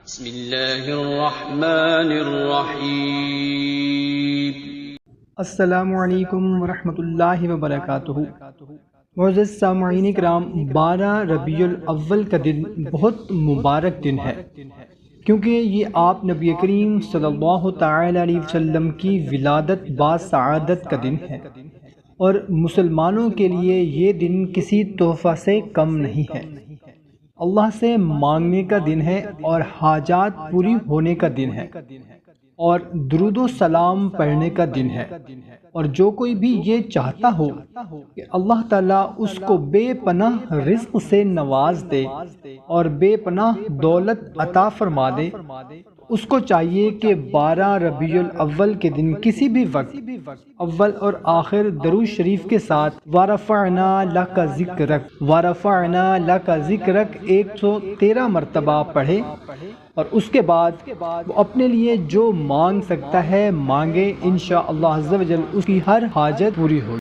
بسم اللہ الرحمن الرحیم۔ السلام علیکم ورحمۃ اللہ وبرکاتہ۔ معزز سامعین کرام، 12 ربیع الاول کا دن بہت مبارک دن ہے، کیونکہ یہ آپ نبی کریم صلی اللہ تعالی علیہ وسلم کی ولادت باسعادت کا دن ہے، اور مسلمانوں کے لیے یہ دن کسی تحفہ سے کم نہیں ہے۔ اللہ سے مانگنے کا دن ہے اور حاجات پوری ہونے کا دن ہے، اور درود و سلام پڑھنے کا دن ہے، اور جو کوئی بھی یہ چاہتا ہو کہ اللہ تعالیٰ اس کو بے پناہ رزق سے نواز دے اور بے پناہ دولت عطا فرما دے، اس کو چاہیے کہ 12 ربیع الاول کے دن کسی بھی وقت اول اور آخر درود شریف کے ساتھ وَرَفَعْنَا لَكَ ذِكْرَكَ 113 مرتبہ پڑھے، اور اس کے بعد وہ اپنے لیے جو مانگ سکتا ہے مانگے، انشاءاللہ عز و جل اس کی ہر حاجت پوری ہوگی۔